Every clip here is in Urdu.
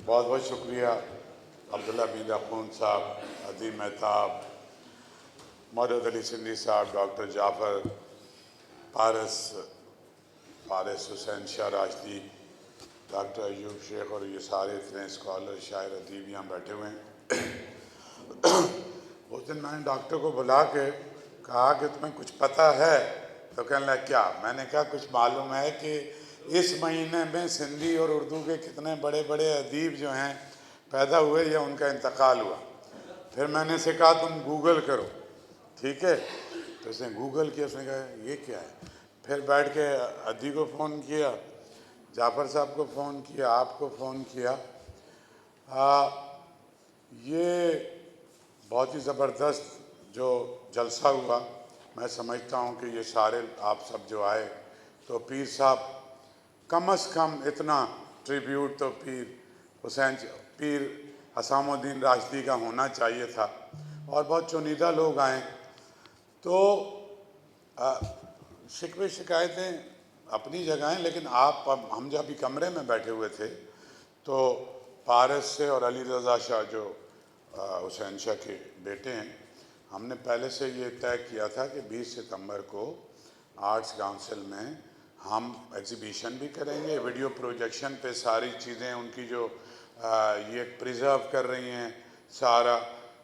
بہت بہت شکریہ عبداللہ میرزا خون صاحب، عظیم مہتاب، مودود علی سندھی صاحب، ڈاکٹر جعفر، فارس حسین شاہ راشدی، ڈاکٹر ایوب شیخ اور یہ سارے اتنے اسکالر شاعر ادیب یہاں بیٹھے ہوئے ہیں۔ اس دن میں نے ڈاکٹر کو بلا کے کہا کہ تمہیں کچھ پتہ ہے؟ تو کہنے لگا کیا؟ میں نے کہا کچھ معلوم ہے کہ اس مہینے میں سندھی اور اردو کے کتنے بڑے بڑے ادیب جو ہیں پیدا ہوئے یا ان کا انتقال ہوا؟ پھر میں نے اسے کہا تم گوگل کرو، ٹھیک ہے؟ تو اس نے گوگل کیا، اس نے کہا یہ کیا ہے؟ پھر بیٹھ کے ادی کو فون کیا، جعفر صاحب کو فون کیا، آپ کو فون کیا۔ یہ بہت ہی زبردست جو جلسہ ہوا، میں سمجھتا ہوں کہ یہ سارے آپ سب جو آئے تو پیر صاحب کم از کم اتنا ٹریبیوٹ تو پیر حسام الدین راشدی کا ہونا چاہیے تھا، اور بہت چنیدہ لوگ آئے۔ تو شکوے شکایتیں اپنی جگہ ہیں، لیکن ہم جب ابھی کمرے میں بیٹھے ہوئے تھے تو پارس سے اور علی رضا شاہ جو حسین شاہ کے بیٹے ہیں، ہم نے پہلے سے یہ طے کیا تھا کہ 20 ستمبر کو آرٹس کونسل میں ہم ایگزیبیشن بھی کریں گے، ویڈیو پروجیکشن پہ ساری چیزیں ان کی جو یہ پریزرو کر رہی ہیں سارا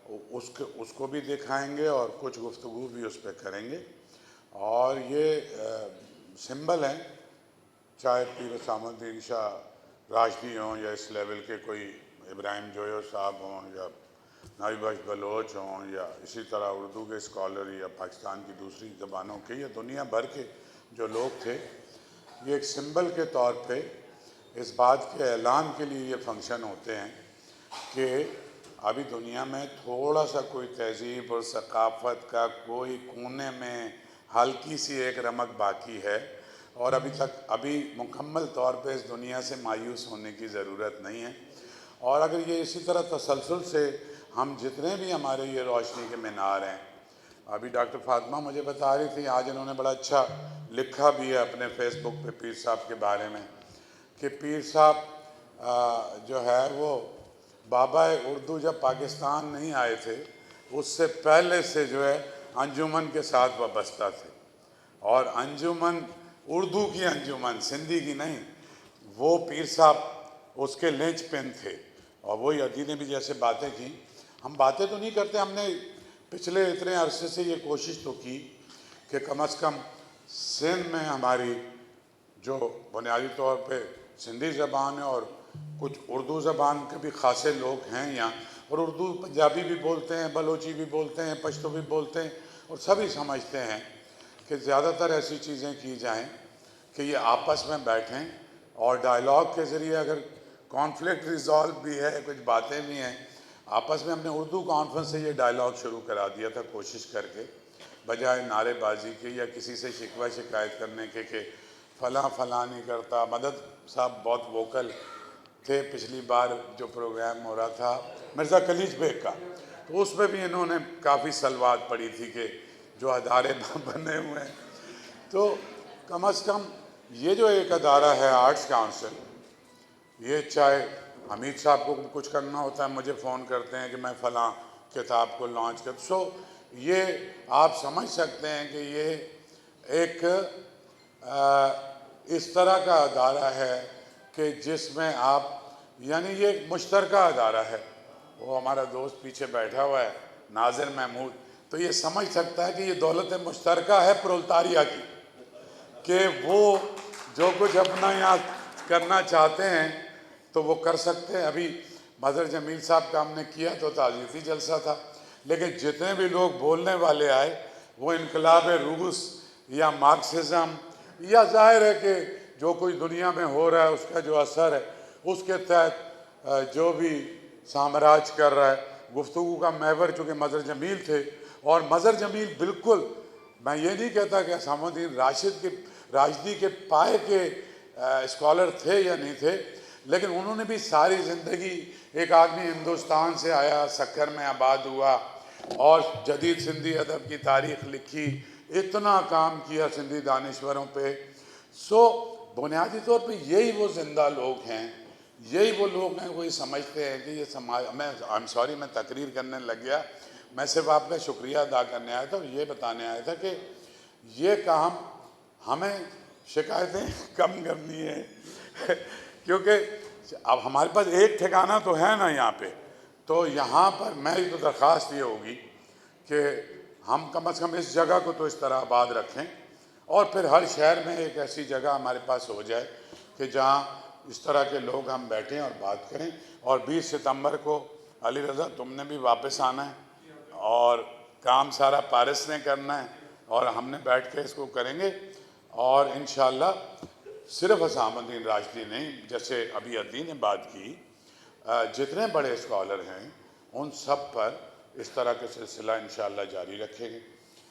اس کو بھی دکھائیں گے اور کچھ گفتگو بھی اس پہ کریں گے۔ اور یہ سمبل ہیں، چاہے پیر حسام الدین شاہ راشدی ہوں یا اس لیول کے کوئی ابراہیم جویو صاحب ہوں یا نبی بخش بلوچ ہوں یا اسی طرح اردو کے اسکالر یا پاکستان کی دوسری زبانوں کے یا دنیا بھر کے جو لوگ تھے، یہ ایک سمبل کے طور پہ اس بات کے اعلان کے لیے یہ فنکشن ہوتے ہیں کہ ابھی دنیا میں تھوڑا سا کوئی تہذیب اور ثقافت کا کوئی کونے میں ہلکی سی ایک رمق باقی ہے، اور ابھی مکمل طور پہ اس دنیا سے مایوس ہونے کی ضرورت نہیں ہے۔ اور اگر یہ اسی طرح تسلسل سے ہم جتنے بھی ہمارے یہ روشنی کے مینار ہیں، ابھی ڈاکٹر فاطمہ مجھے بتا رہی تھی، آج انہوں نے بڑا اچھا لکھا بھی ہے اپنے فیس بک پہ پیر صاحب کے بارے میں، کہ پیر صاحب جو ہے وہ بابا اردو جب پاکستان نہیں آئے تھے اس سے پہلے سے جو ہے انجمن کے ساتھ وابستہ تھے، اور انجمن اردو کی انجمن، سندھی کی نہیں، وہ پیر صاحب اس کے لینچ پن تھے۔ اور وہی ادی نے بھی جیسے باتیں کی، ہم باتیں تو نہیں کرتے، ہم نے پچھلے اتنے عرصے سے یہ کوشش تو کی کہ کم از کم سندھ میں ہماری جو بنیادی طور پہ سندھی زبان ہے اور کچھ اردو زبان کے بھی خاصے لوگ ہیں یہاں، اور اردو پنجابی بھی بولتے ہیں، بلوچی بھی بولتے ہیں، پشتو بھی بولتے ہیں، اور سبھی سمجھتے ہیں کہ زیادہ تر ایسی چیزیں کی جائیں کہ یہ آپس میں بیٹھیں اور ڈائلاگ کے ذریعے، اگر کانفلکٹ ریزالو بھی ہے، کچھ باتیں بھی ہیں آپس میں، ہم نے اردو کانفرنس سے یہ ڈائلاگ شروع کرا دیا تھا کوشش کر کے، بجائے نعرے بازی کے یا کسی سے شکوہ شکایت کرنے کے کہ فلاں فلاں نہیں کرتا۔ مدد صاحب بہت ووکل تھے پچھلی بار جو پروگرام ہو رہا تھا مرزا کلیج بیگ کا، تو اس میں بھی انہوں نے کافی سلوات پڑھی تھی کہ جو ادارے بنے ہوئے ہیں، تو کم از کم یہ جو ایک ادارہ ہے آرٹس کونسل، یہ چاہے حمید صاحب کو کچھ کرنا ہوتا ہے مجھے فون کرتے ہیں کہ میں فلاں کتاب کو لانچ کر، یہ آپ سمجھ سکتے ہیں کہ یہ ایک اس طرح کا ادارہ ہے کہ جس میں آپ، یعنی یہ ایک مشترکہ ادارہ ہے۔ وہ ہمارا دوست پیچھے بیٹھا ہوا ہے ناظر محمود، تو یہ سمجھ سکتا ہے کہ یہ دولت مشترکہ ہے پرولتاریہ کی، کہ وہ جو کچھ اپنا یہاں کرنا چاہتے ہیں تو وہ کر سکتے ہیں۔ ابھی مظہر جمیل صاحب کا ہم نے کیا تو تعزیتی جلسہ تھا، لیکن جتنے بھی لوگ بولنے والے آئے وہ انقلاب روس یا مارکسزم یا ظاہر ہے کہ جو کچھ دنیا میں ہو رہا ہے اس کا جو اثر ہے اس کے تحت جو بھی سامراج کر رہا ہے، گفتگو کا محور چونکہ مظہر جمیل تھے، اور مظہر جمیل بالکل، میں یہ نہیں کہتا کہ حسام الدین راشدی کے پائے کے اسکالر تھے یا نہیں تھے، لیکن انہوں نے بھی ساری زندگی، ایک آدمی ہندوستان سے آیا، سکھر میں آباد ہوا اور جدید سندھی ادب کی تاریخ لکھی، اتنا کام کیا سندھی دانشوروں پہ۔ بنیادی طور پہ یہی وہ زندہ لوگ ہیں یہی وہ لوگ ہیں وہی سمجھتے ہیں کہ یہ سماج میں تقریر کرنے لگ گیا. میں صرف آپ کا شکریہ ادا کرنے آیا تھا اور یہ بتانے آیا تھا کہ یہ کام ہمیں شکایتیں کم کرنی ہے کیونکہ اب ہمارے پاس ایک ٹھکانہ تو ہے نا یہاں پہ, تو یہاں پر میری تو درخواست یہ ہوگی کہ ہم کم از کم اس جگہ کو تو اس طرح آباد رکھیں, اور پھر ہر شہر میں ایک ایسی جگہ ہمارے پاس ہو جائے کہ جہاں اس طرح کے لوگ ہم بیٹھیں اور بات کریں. اور 20 ستمبر کو علی رضا تم نے بھی واپس آنا ہے اور کام سارا پارس نے کرنا ہے, اور ہم نے بیٹھ کے اس کو کریں گے. اور انشاءاللہ صرف حسام الدین راشدی نہیں, جیسے ابھی عدی نے بات کی, جتنے بڑے اسکالر ہیں ان سب پر اس طرح کے سلسلہ انشاءاللہ جاری رکھیں گے.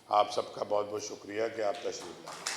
آپ سب کا بہت بہت شکریہ کہ آپ تشریف لائیں.